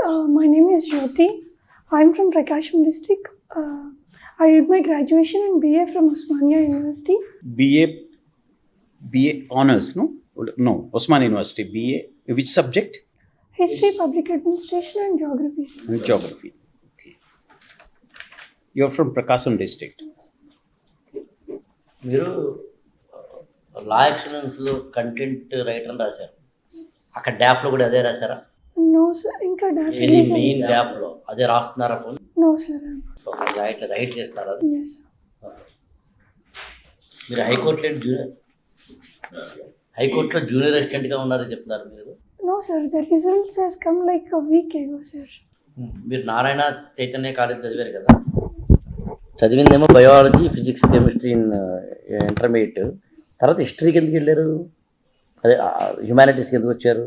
My name is Jyoti. I'm from Prakasham district. I did my graduation in BA from Osmania University. BA honors, no? No, Osman University. BA, which subject? History, Public Administration and Geography. Sir. Geography. Okay. You're from Prakasam district. మీరు లా ఎక్సలెన్స్లో content writer అని రాశారు. అక్కడ డ్యాప్లో కూడా అదే రాశారా? No sir, ఇంకా DAF ఇది release main డ్యాప్లో అదే రాస్తున్నారా? Phone No sir. ఇట్లా రైట్ చేస్తున్నారా? Yes. మీరు హైకోర్టులో జూనియర్ అసిస్టెంట్గా ఉన్నారని చెప్తున్నారు మీరు. No sir, the results has come like a week ago sir. మీరు నారాయణ చైతన్య కాలేజ్ చదివారు కదా, చదివిందేమో biology, physics, chemistry in intermediate. తర్వాత హిస్టరీకి ఎందుకు వెళ్ళారు? అదే హ్యుమానిటీస్కి ఎందుకు వచ్చారు?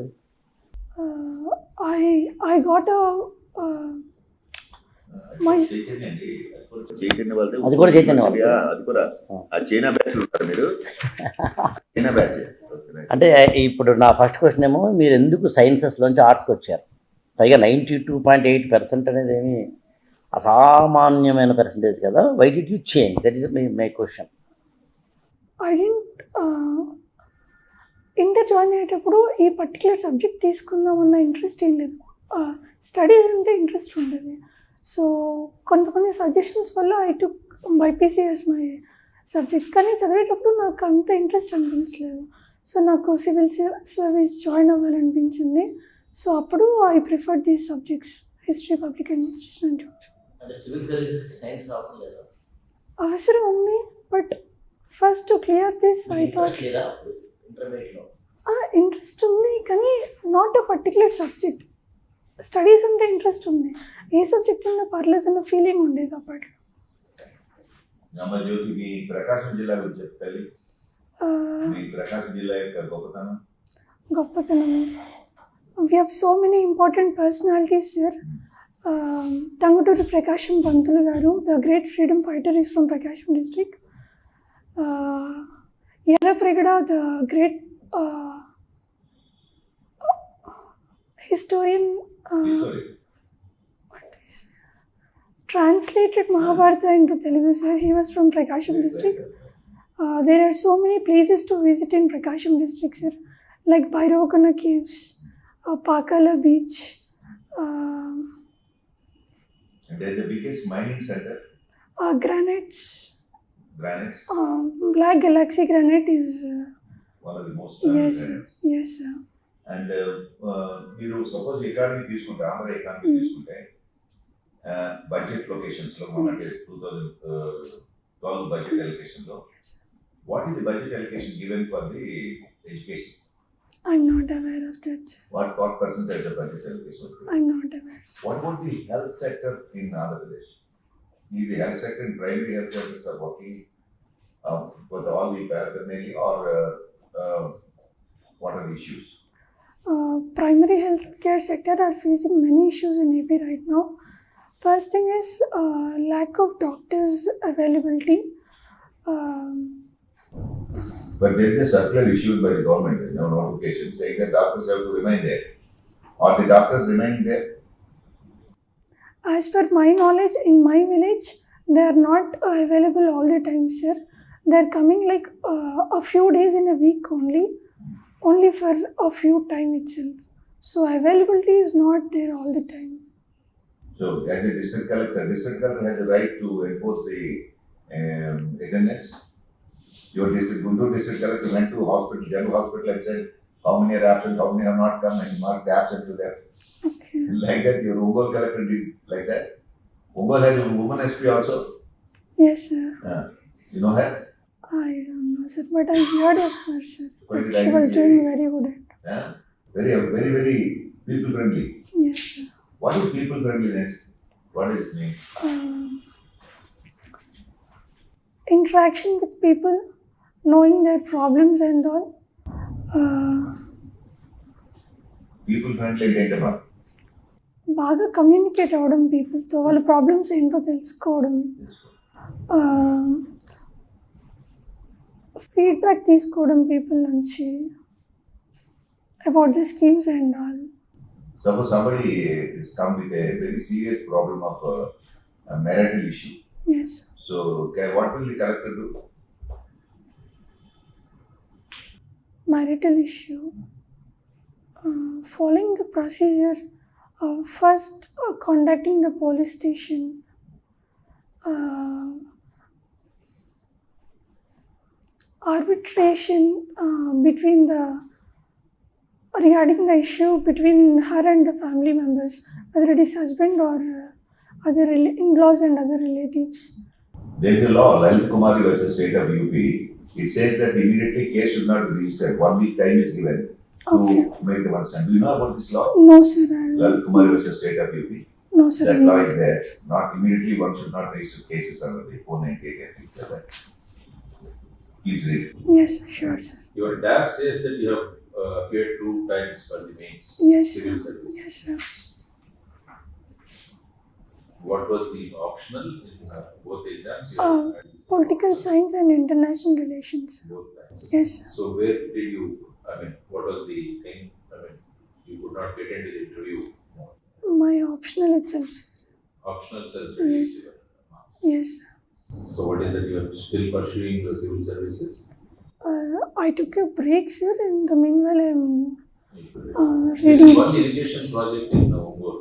I got a my అది కూడా చైతన్య వాళ్ళు. అది కూడా ఆ చైనా బ్యాచ్ ఉంటారు మీరు. చైనా బ్యాచ్ అంటే ఇప్పుడు నా ఫస్ట్ క్వశ్చన్ ఏమో, మీరు ఎందుకు సైన్సెస్లోంచి ఆర్ట్స్కి వచ్చారు? పైగా 92.8% అనేది ఏమి అసామాన్యమైన పర్సంటేజ్ కదా. Why did you change? That is my question. I didn't inter join అయ్యేటప్పుడు ఈ పర్టికులర్ సబ్జెక్ట్ తీసుకుందామన్న ఇంట్రెస్ట్ ఏం లేదు. స్టడీస్ అంటే ఇంట్రెస్ట్ ఉండేది. సో కొంతమంది సజెషన్స్ వల్ల I took BiPC as my subject. కానీ చదివేటప్పుడు నాకు అంత ఇంట్రెస్ట్ అనిపించలేదు. సో నాకు సివిల్ సర్వీస్ జాయిన్ అవ్వాలనిపించింది. సో అప్పుడు I prefer these subjects, history, public administration and geography. అవసరం ఉంది, but first to clear this I thought interest ఉంది, కానీ not a particular subject. Studies అంటే ఇంట్రెస్ట్ ఉంది, ఏ సబ్జెక్ట్ ఉన్నా పర్లేదన్న ఫీలింగ్ ఉండేది అప్పట్లో. జ్యోతి, మీ ప్రకాశం జిల్లా గురించి చెప్తాలి. మీ ప్రకాశం జిల్లా యొక్క గొప్పతనం. We have so many important personalities sir. Tanguturi Prakasham Pantulu garu, the great freedom fighter, is from Prakasham district. Yerra Pragada, the great historian, translated Mahabharata into Telugu sir. He was from Prakasham district. There are so many places to visit in Prakasham district sir, like Bhairavakona caves, Pakala beach. And there is the biggest mining center. Granites. Granites. Black Galaxy granite is One of the most yes, granites. yes sir. And మీరు suppose economy తీసుకుంటే, Andhra economy తీసుకుంటే, budget లొకేషన్స్లో మనకి 2012 budget అలొకేషన్లో what is the budget allocation given for the education? I'm not aware of that. What percentage of budget allocation? I'm not aware sir. What about the health sector in Andhra Pradesh? Is the health sector and primary health centers are working with all the paraphernalia, or what are the issues? Primary healthcare sector are facing many issues in AP right now. First thing is lack of doctors availability. But there is a circular issued by the government, notification saying that doctors have to remain there. Are the doctors remaining there? As per my knowledge, in my village, they are not available all the time sir. They are coming like a few days in a week only for a few time itself. So availability is not there all the time. So as a district collector has a right to enforce the attendance. Your district, Guntur district collector went to hospital, general hospital, and said how many are absent, how many have not come, and marked absent to them. Okay. Like that, your Ongole collector did like that. Ongole has a woman SP also. Yes sir. You know her? I don't know sir, but I heard of her sir. Quite That she was right. doing very good at. Very, very, very people friendly. Yes sir. What is people friendliness? What does it mean? Interaction with people, knowing their problems and all. People friendly అంటే మా బాగా communicate అవ్వడం పీపుల్తో, వాళ్ళ problems ఏంటో తెలుసుకోవడం, feedback తీసుకోవడం people నుంచి about the schemes and all. Suppose somebody is come with a very serious problem of a marital issue. Yes. So, what will the collector do? Marital issue. Following the procedure, first contacting the police station, arbitration regarding the issue between her and the family members, whether it is husband or other in-laws and other relatives. There is a law, Lalit Kumari versus State of UP. It says that immediately case should not be registered. 1 week time is given Okay. to make the consent. Do you know about this law? No, sir. Lalit Kumari versus State of UP. No, sir. That law is there. Not immediately, one should not register cases under the 498 and things like that. Please read. Yes, sure, sir. Your DAP says that you have appeared 2 times for the mains Yes, civil sir. service. Yes, sir. What was the optional in both exams? You Uh, had this Political optional science and international relations. both times. Yes, sir. So where did you? I mean, what was the thing? I mean, you could not get into the interview. My optional itself. Optional says Yes. reduce your marks. Yes, sir. So what is that? You are still pursuing the civil services? I took a break, sir. In the meanwhile, I'm There reading. is one irrigation project in Ongor,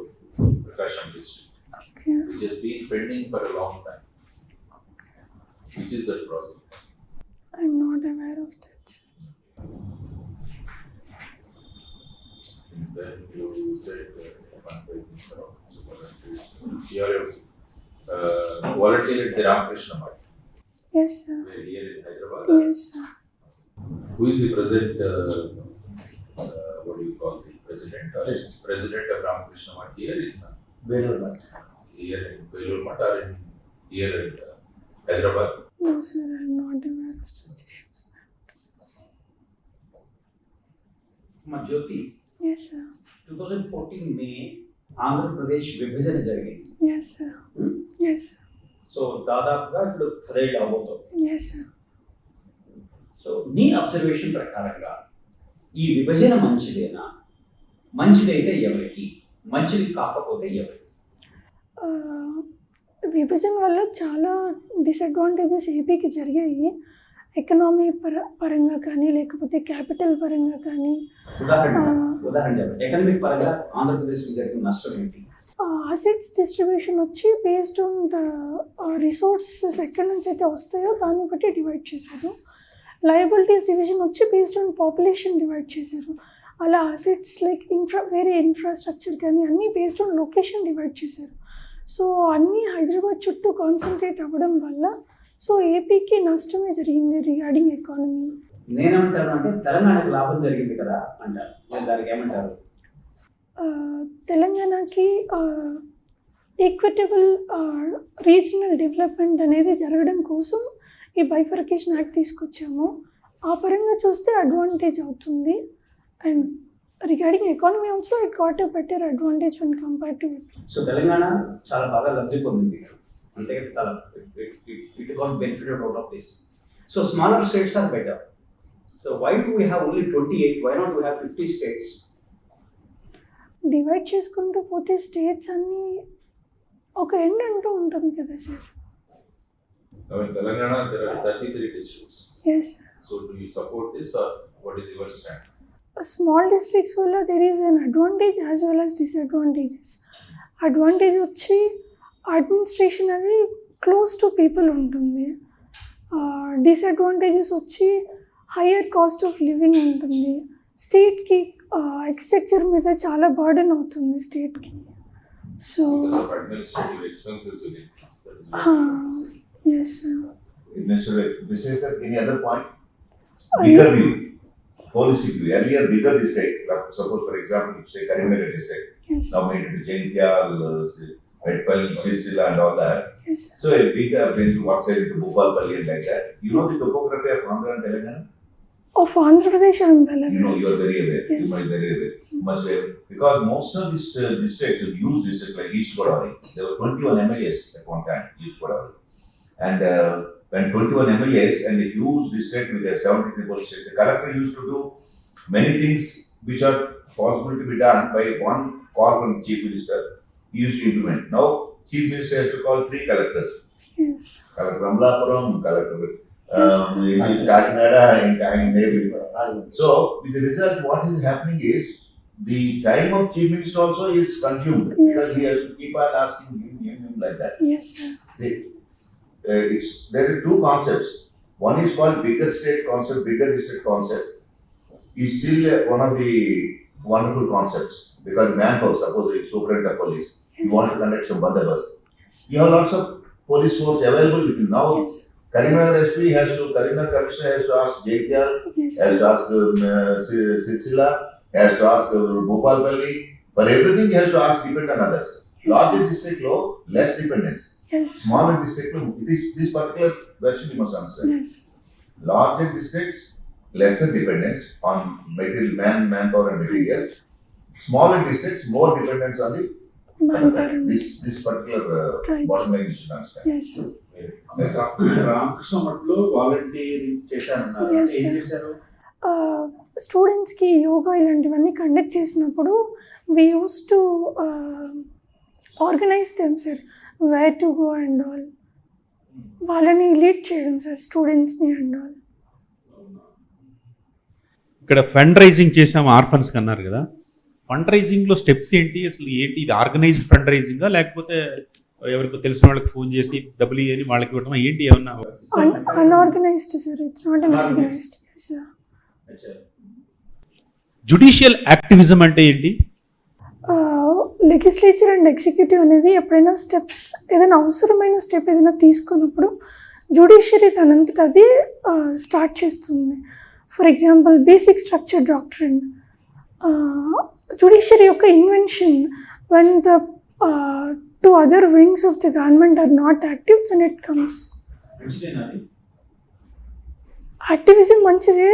Prakasham district, Okay. which has been pending for a long time. Which is that project? I'm not aware of that, sir. And then you said fundraising for you are a volunteer at the Ramakrishna Math, Yes, sir. where here in Hyderabad. Yes, sir. Who is the present, what do you call the president? President of Ramakrishna Math here in Belur Math or in here in Hyderabad? No, sir. I'm not aware of such issues. Jyoti Yes, sir. 2014 మే ఆంధ్రప్రదేశ్ విభజన జరిగింది. Yes, sir. Yes, sir. So దాదాపుగా ఇప్పుడు 10 ఏళ్ళు అవబోతుంది. Yes, sir. So నీ observation ప్రకారంగా ఈ విభజన మంచిదేనా? మంచిదైతే ఎవరికి, మంచిది కాకపోతే ఎవరికి? విభజన వల్ల చాలా డిసడ్వాంటేజెస్ ఏపీకి జరిగాయి. ఎకనామీ పరంగా కానీ లేకపోతే క్యాపిటల్ పరంగా కానీ. ఉదాహరణ చెప్పండి. ఎకనామిక్ పరంగా ఆంధ్రప్రదేశ్కి జరిగిన నష్టం ఏంటి? అసెట్స్ డిస్ట్రిబ్యూషన్ వచ్చి బేస్డ్ ఆన్ ద రిసోర్సెస్ ఎక్కడి నుంచి అయితే వస్తాయో దాన్ని బట్టి డివైడ్ చేశారు. లయబిలిటీస్ డివిజన్ వచ్చి బేస్డ్ ఆన్ పాపులేషన్ డివైడ్ చేశారు. అలా అసెట్స్ లైక్ వేరే ఇన్ఫ్రాస్ట్రక్చర్ కానీ అన్నీ బేస్డ్ ఆన్ లొకేషన్ డివైడ్ చేశారు. సో అన్నీ హైదరాబాద్ చుట్టూ కాన్సన్ట్రేట్ అవ్వడం వల్ల సో ఏపీకి నష్టమే జరిగింది రిగార్డింగ్ ఎకానమీ. నేనేమంటాను అంటే తెలంగాణకు లాభం జరిగింది కదా అంటారు. దానికి ఏమంటారు? తెలంగాణకి ఈక్విటబుల్ రీజనల్ డెవలప్మెంట్ అనేది జరగడం కోసం ఈ బైఫర్కేషన్ యాక్ట్ తీసుకొచ్చాము. ఆ పరంగా చూస్తే అడ్వాంటేజ్ అవుతుంది. And regarding economy also it got a better advantage when compare to it. So Telangana చాలా బాగా లబ్ధి పొందింది. అంతే చాలా it got benefited out of this. So smaller states are better. So why do we have only 28? Why not we have 50 states? Divide చేసుకుంటూ పోతే states అన్నీ ఒక ఎండ్ అంటూ ఉంటుంది కదా sir. Now in Telangana there are 33 districts. Yes. So do you support this or what is your stand? Small districts వల్ల there is an advantage as well as disadvantages. Advantage వచ్చి administration అది close to people ఉంటుంది. Disadvantages వచ్చి higher cost of living ఉంటుంది. స్టేట్కి exchequer మీద చాలా burden అవుతుంది స్టేట్కి. So Because of administrative expenses will increase. That is what I'm trying to say. Yes sir. Mr. This is any other point? Bigger view, holistic view. Earlier, bigger district, like suppose for example, say Karimnagar district, yes. now made into Jaintial, Medpal, Sircilla and all that. Yes. So a big place to one side into Bhopalpalli and like that. You know the topography of Andhra and Telangana? Of Andhra Pradesh I'm well You know, you are very aware. Yes. You might be very aware. Much aware. Because most of these districts, huge districts like East Godavari, there were 21 MLAs at one time, East Godavari. And when 21 MLAs and a huge district with a 73 police station, the collector used to do many things which are possible to be done by one call from Chief Minister, he used to implement. Now, Chief Minister has to call 3 collectors. Yes. Collector Amlapuram, Collector Kakinada, and maybe. So, with the result, what is happening is the time of Chief Minister also is consumed because he has to keep on asking him like that. Yes, sir. See, there are 2 concepts. One is called bigger state concept, bigger district concept. Is still one of the wonderful concepts because manpower, suppose a superintendent of police, you want to conduct some bandobast. You have lots of police force available with you. Now, Yes. Karimnagar SP Karimnagar Commissioner has to ask JKR, Yes, has sir. to ask Silsila, has to ask Bhopalpalli. For everything, he has to ask depend on others. Yes, Larger sir. district law, less dependence. Yes. Smaller district law, this particular version you must understand. Yes. Larger districts, lesser dependence on material manpower and materials. Smaller districts, more dependence on the Manpower. this particular Right. bottom line you should understand. Yes. Yes, sir. Ramakrishna మఠంలో volunteering చేశారన్నారు. Yes, ఏం sir. చేశారు? స్టూడెంట్స్కి యోగా ఇలాంటివన్నీ conduct చేసినప్పుడు we use to organize them sir, where to go and all. వాళ్ళని lead చేయడం sir, స్టూడెంట్స్ని అండ్ ఆల్. ఇక్కడ ఫండ్ రైజింగ్ చేసాము ఆర్ఫన్స్ అన్నారు కదా, ఫండ్ రైజింగ్లో స్టెప్స్ ఏంటి, అసలు ఏంటి, ఇది ఆర్గనైజ్డ్ ఫండ్ రైజింగా లేకపోతే ఎవరికి తెలిసిన వాళ్ళకి ఫోన్ చేసి డబ్బులు ఇవ్వని వాళ్ళకి ఇవ్వడం ఏంటి, ఏమన్నా? Unorganised sir, it's not unorganised. Sir judicial activism అంటే ఏంటి? లెజిస్లేచర్ అండ్ ఎగ్జిక్యూటివ్ అనేది ఎప్పుడైనా స్టెప్స్, ఏదైనా అవసరమైన స్టెప్ ఏదైనా తీసుకున్నప్పుడు జుడిషియరీ దానంతట అది స్టార్ట్ చేస్తుంది. For example basic structure doctrine, judiciary యొక్క invention. When the 2 other wings of the government are not active, then it comes. మంచిదేనా అది? యాక్టివిజం మంచిదే.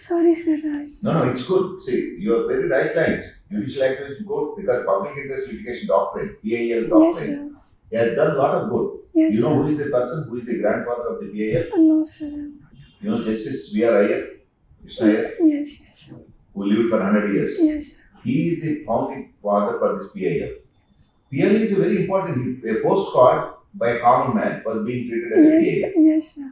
Sorry sir. No, it's good. See, you are very right lines. Judicial activism is good because public interest litigation doctrine, PIL Yes, doctrine, sir. he has done a lot of good. Yes, You know sir. who is the person who is the grandfather of the PIL? No, sir. You know Justice V.R. Iyer, Krishna Iyer, Yes, yes. who lived for 100 years. Yes. He is the founding father for this PIL. PIL is a very important, a postcard by a common man was being treated as a Yes, PIL. yes, sir.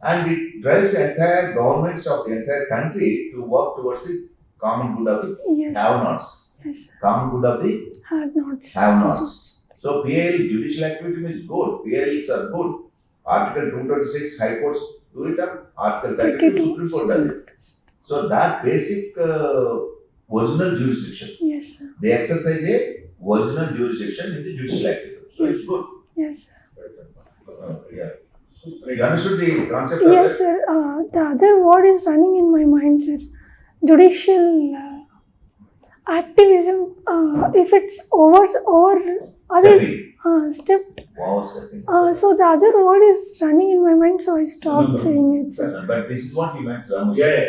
And it drives the entire governments of the entire country to work towards the common good of the Yes. have-nots. Yes, sir. Common good of the Have nots. have-nots. So PIL judicial activism is good. PILs are good. Article 226 High Courts do it up. Article 32 Supreme Court does it. So that basic original jurisdiction. Yes, sir. They exercise a original jurisdiction in the judicial activism. So it's good. Yes, sir. Yeah. You understood the concept of Yes, that? sir. The other word is running in my mind, sir. Judicial activism. If it's over other stepped. Wow, stepping. So the other word is running in my mind, so I stopped saying it, sir. But this is what he meant, Ramus. Yeah.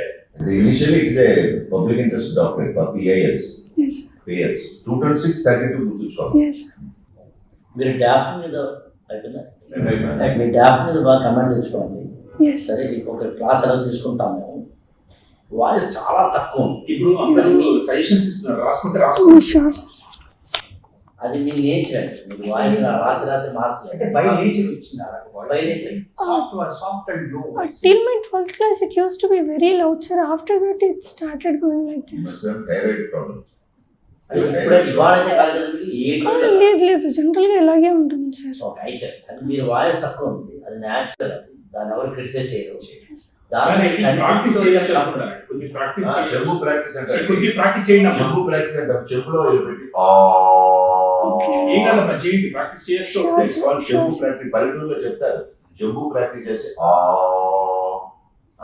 Initially, it's a public interest doctrine for PILs. Yes, sir. PILs. 226, 32 గుర్తుంచుకోవాలి. Yes, sir. మీరు DOF మీద అయిపోయిందా? Right. మీ DOF మీద బాగా comment తెచ్చుకోండి. Yes, sir. సరే, ఒక class ఎలా తీసుకుంటాం మేము, వాయిస్ చాలా తక్కువ ఉంది. ఇప్పుడు అందరూ సజెషన్స్ ఇస్తున్నారు, రాసుకుంటే Oh, రాసుకోండి. sure, sir. అది నేను నేర్చాను. మీరు వాయిస్ రాసి అంటే మార్చలేదు. బై నేచర్ వచ్చింది By nature. సాఫ్ట్ అండ్ లో. Till my 12th class, it used to be very loud, sir. After that, it started going like You this. must have thyroid problem. అది ఇప్పుడు ఇవాళైతే కాదు కదా, మీరు లేదు జనరల్గా ఇలాగే ఉంటుంది సార్. ఓకే, అయితే అది మీరు వాయిస్ తక్కువ ఉంది, అది న్యాచురల్, అది దాన్ని ఎవరు క్రిటిసైజ్ చేయరు. కానీ ఇది ప్రాక్టీస్ చేయొచ్చు అనుకుంటాను. కొద్ది ప్రాక్టీస్ చెంబు ప్రాక్టీస్ అంటే కొద్ది ప్రాక్టీస్ చేయండి అమ్మా. చెంబు ప్రాక్టీస్ అంటే చెంబులో పెట్టి ఏం కాదమ్మా, చేయండి, ప్రాక్టీస్ చేస్తూ వస్తే. చెంబు ప్రాక్టీస్ పల్లెటూరులో చెప్తారు. చెంబు ప్రాక్టీస్ చేసి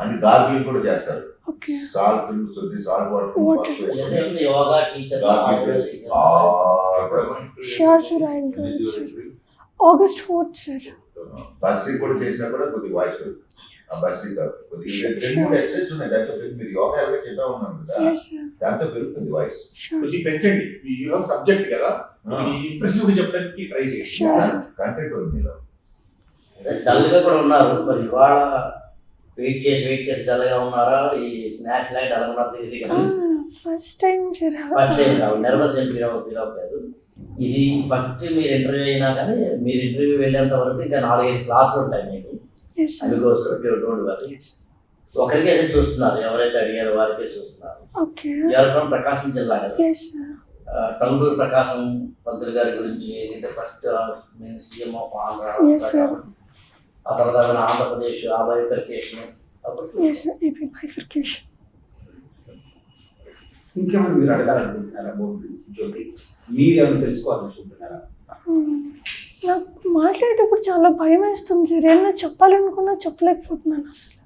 అని గార్గిలింగ్ కూడా చేస్తారు. ఓకే. సాల్ట్ శుద్ధి salt water yoga teacher gargling చేసి Sure, sir. I'll do it, sir. August 4th, sir. బస్రీ కూడా చేసినా కూడా కొద్దిగా వాయిస్ పెరుగుతుంది. ఆ బస్రీ కొద్దిగా ఎక్సర్సైజ్ ఉన్నాయి, దాంతో మీరు యోగా ఎలా చెప్పా ఉన్నాను కదా, Yes, sir. దాంతో పెరుగుతుంది వాయిస్. Sure, కొద్ది sir. పెంచండి. యూ హావ్ సబ్జెక్ట్ కదా, ఇంప్రెసివ్ గా చెప్పడానికి ట్రై చేయండి. Sure, sir. కంటెంట్ ఉంది మీలో. డల్గా కూడా ఉన్నారు. మరి ఇవాళ వెయిట్ చేసి డల్గా ఉన్నారా? ఈ స్నాక్స్ లాంటి డల్గా ఉన్నారా తెలియదు కదా. First time sir. First time కాదు, నర్వస్ ఏం ఫీల్ అవ్వలేదు. ఇది ఫస్ట్ మీరు ఇంటర్వ్యూ అయినా కానీ మీరు ఇంటర్వ్యూ వెళ్ళేంత వరకు ఇంకా 4-5 క్లాసులు ఉంటాయి మీకు. అందుకోసం డోంట్ వరీ. ఒకరికి అయితే చూస్తున్నారు, ఎవరైతే అడిగారో వారికే చూస్తున్నారు. ఎవరు ఫ్రమ్ ప్రకాశం జిల్లా కదా. టంగుటూరు ప్రకాశం పంతులు గారి గురించి ఏంటంటే ఫస్ట్ సీఎం ఆఫ్ ఆంధ్ర, ఆ తర్వాత ఆంధ్రప్రదేశ్ ఆ బైఫర్కేషన్. ఇంకేమైనా మీరు అడగాలనుకుంటున్నారా జ్యోతి? మీరు ఏమైనా తెలుసుకోవాలనుకుంటున్నారా? నాకు మాట్లాడేటప్పుడు చాలా భయం వేస్తుంది సార్. ఏమన్నా చెప్పాలనుకున్నా చెప్పలేకపోతున్నాను అసలు.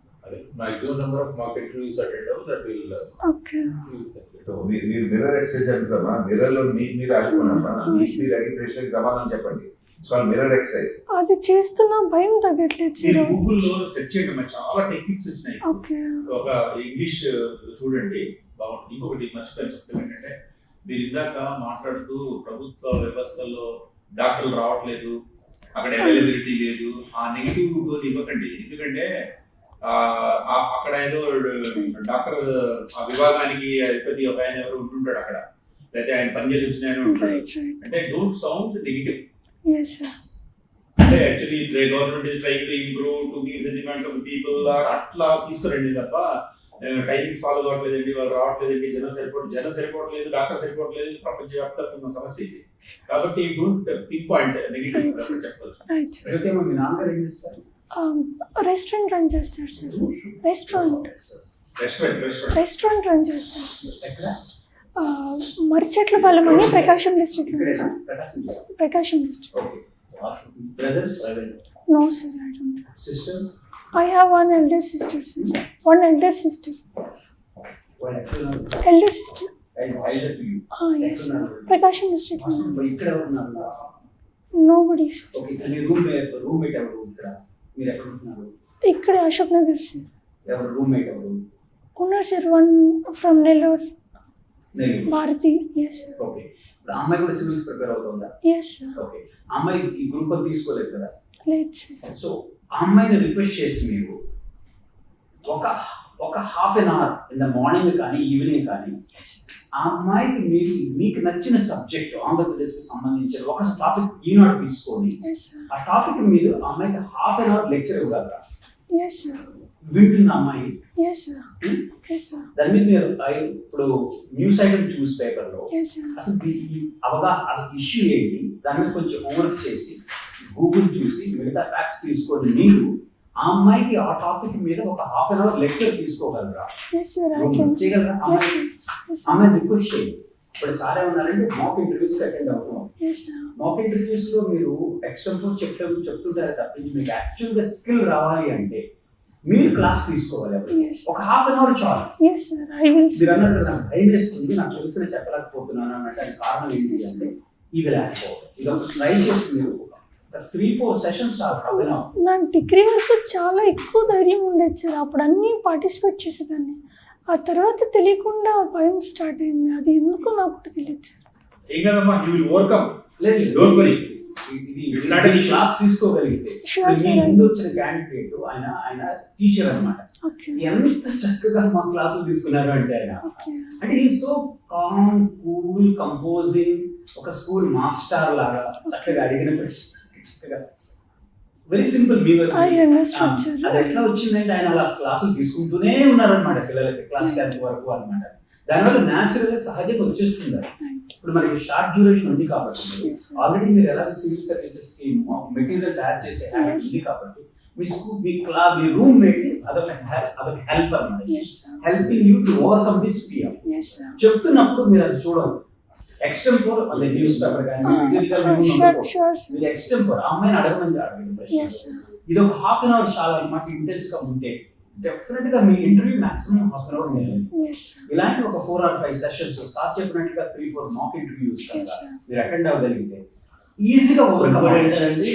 maximum number of mock interviews attended that will okay. మీరు మిర్రర్ ఎక్సర్సైజ్ అంటారా? మిర్రర్ లో మీరు అడుగుకున్నారా? మీరు అడిగే ప్రశ్నకి సమాధానం చెప్పండి. It's called mirror exercise. అది చేస్తున్నా భయం తగ్గట్లేదు సార్. గూగుల్లో సెర్చ్ చేయండి, చాలా టెక్నిక్స్ వచ్చినాయి. ఓకే. ఒక ఇంగ్లీష్ చూడండి బాగుంటుంది. ఇంకొకటి మర్చిపోయి చెప్తాం ఏంటంటే, మీరు ఇందాక మాట్లాడుతూ ప్రభుత్వ వ్యవస్థల్లో డాక్టర్లు రావట్లేదు, అక్కడ అవైలబిలిటీ లేదు, ఆ నెగిటివ్ ఇవ్వకండి. ఎందుకంటే అక్కడ ఏదో డాక్టర్ ఆ విభాగానికి అధిపతి ఒక ఆయన ఎవరు ఉంటుంటాడు అక్కడ, లేకపోతే ఆయన పనిచేసి వచ్చిన ఆయన ఉంటాడు. అంటే డోంట్ సౌండ్ నెగిటివ్. అంటే actually government is trying to improve to meet the demands of people అట్లా తీసుకురండి తప్ప టైమింగ్స్ ఫాలో కావట్లేదండి, వాళ్ళు రావట్లేదండి, జనం సరిపోవట్లేదు, డాక్టర్ సరిపోవట్లేదు, ప్రపంచవ్యాప్తంగా ఉన్న సమస్య ఇది. కాబట్టి డోంట్ పిన్ పాయింట్ నెగిటివ్ చెప్పచ్చు. మీ నాన్నగారు ఏం చేస్తారు? రెస్టారెంట్ రన్ చేస్తారు సార్. రెస్టారెంట్ రన్ చేస్తారు. మర్రిచెట్లపాలెం అని Prakasam district. Prakasam district. Brothers? No sir, I don't. Sisters? I have one elder sister, sir. One elder sister. Elder sister. Yes. Prakasham district. ఇక్కడ ఉన్నారు? Nobody, sir. Okay. నీ రూమ్మేట్ ఎవరు ఇక్కడ? మీరు ఎక్కడ ఉంటున్నారు? ఇక్కడ అశోక్ నగర్, sir. ఎవరు రూమ్మేట్ ఎవరు ఉన్నారు sir? One from Nellore. Bharati. Yes sir. Okay. ఇప్పుడు అమ్మాయి కూడా సివిల్స్ ప్రిపేర్ అవుతుందా? Yes sir. ఓకే. అమ్మాయి ఈ గ్రూప్ అని తీసుకోలేదు కదా? లేదు సార్. సో అమ్మాయిని రిక్వెస్ట్ చేసి మీరు ఒక half an hour in the morning కానీ ఈవినింగ్ కానీ ఆ అమ్మాయికి మీకు నచ్చిన సబ్జెక్ట్ ఆంధ్రప్రదేశ్కి సంబంధించిన ఒక టాపిక్ ఈనాడు తీసుకొని ఆ టాపిక్ మీరు అమ్మాయికి హాఫ్ అన్ అవర్ లెక్చర్ ఇవ్వగలరా? వింటున్న అమ్మాయి దాని మీద మీరు ఇప్పుడు న్యూస్ ఐటమ్ న్యూస్ పేపర్లో అసలు అసలు ఇష్యూ ఏంటి, దాని మీద కొంచెం హోంవర్క్ చేసి గూగుల్ చూసి మిగతా ఫ్యాక్ట్స్ తీసుకొని మీరు ఆ అమ్మాయికి ఆ టాపిక్ మీద ఒక హాఫ్ అన్ అవర్ లెక్చర్ తీసుకోగలరా? చేయగలరా? అమ్మాయి రిక్వెస్ట్ చేయండి. ఇప్పుడు సార్ ఏమన్నారంటే మాక్ ఇంటర్వ్యూస్ అటెండ్ అవుతున్నాం. మాక్ ఇంటర్వ్యూస్ లో మీరు ఎక్స్టెంపోర్ చెప్తుంటారు తప్పించి మీకు యాక్చువల్ గా స్కిల్ రావాలి అంటే మీరు క్లాస్ తీసుకోవాలి. ఒక హాఫ్ అన్ అవర్ చాలు. మీరు అన్నట్టు నాకు భయం వేస్తుంది, నాకు తెలిసిన చెప్పలేకపోతున్నాను అన్నట్టు కారణం ఏంటి అంటే ఇది లేకపోవడం. ఇది ఒక ట్రై చేసి మీరు 3-4 సెషన్స్ నా డిగ్రీ వరకు చాలా ఎక్కువ ధైర్యం ఉండేది సార్. అప్పుడు అన్నీ పార్టిసిపేట్ చేసేదాన్ని. ఆ తర్వాత తెలియకుండా భయం స్టార్ట్ అయింది. అది ఎందుకు నాకు తెలియదు సార్. ఏం కదమ్మా, you will overcome. Don't worry. ఇది క్లాస్ తీసుకోగలిగితే ముందు వచ్చిన క్యాండిడేట్ ఆయన టీచర్ అన్నమాట. ఎంత చక్కగా మా క్లాసులు తీసుకున్నారు అంటే అంటే ఈ సో కామ్ కూల్ కంపోజింగ్ ఒక స్కూల్ మాస్టర్ లాగా చక్కగా అడిగిన ప్రశ్న వెరీ సింపుల్. అది ఎట్లా వచ్చిందంటే ఆయన అలా క్లాసులు తీసుకుంటూనే ఉన్నారనమాట పిల్లలకి క్లాస్ 10th వరకు అనమాట. దానివల్ల న్యాచురల్ గా సహజంగా వచ్చేస్తుంది. ఇప్పుడు మనకి షార్ట్ డ్యూరేషన్ ఉంది కాబట్టి ఆల్రెడీ మీరు ఎలా సివిల్ సర్వీసెస్ కి మెటీరియల్ తయారు చేసే హ్యాబిట్ ఉంది కాబట్టి మీ రూమ్ మేట్ అదొక హెల్ప్ అనమాట. Helping you to overcome this fear. చెప్తున్నప్పుడు మీరు అది చూడండి. ఎక్స్టెంపోర్ అంటే న్యూస్ పేపర్ కానీ ఎక్స్టెంపోర్ అమ్మాయిని అడగండి. ఇది ఒక హాఫ్ అన్ అవర్ చాలా అనమాట. ఇంటెన్స్ గా ఉంటే డెఫినెట్ గా మీ interview maximum half an hour చేయాలి. ఇలాంటి ఒక 4 or 5 సెషన్స్ సార్ చెప్పినట్టుగా 3-4 మాక్ ఇంటర్వ్యూస్ మీరు అటెండ్ అవ్వగలిగితే ఈజీగా ఓవర్కమ్ అయ్యారండి.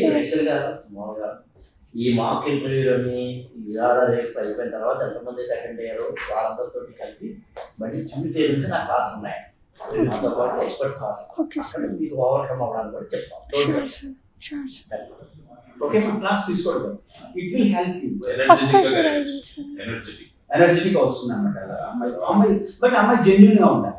ఈ మాక్ ఇంటర్వ్యూలోని ఇవాళ రేపు అయిపోయిన తర్వాత ఎంతమంది అయితే అటెండ్ అయ్యారో వాళ్ళందరితో కలిపి మళ్ళీ ట్యూస్డే నుంచి నా క్లాస్ ఉన్నాయి. నాతో పాటు ఎక్స్పర్ట్స్ క్లాస్ మీకు ఓవర్కమ్ అవ్వడానికి కూడా చెప్తాం. ఓకే మా క్లాస్ తీసుకోవడం ఇట్ విల్ హెల్ప్ యూ పక్కా sir I will sir. Energetic వస్తుంది అన్నమాట అమ్మాయి బట్ అమ్మాయి జెన్యున్ గా ఉండాలి.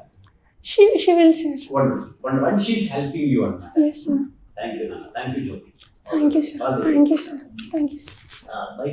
She will sir. Wonderful and she is helping you అన్నమాట. Yes sir. థ్యాంక్ యూ నాన్న, thank you Jyoti. Thank you sir. Thank you sir. Thank you sir. By.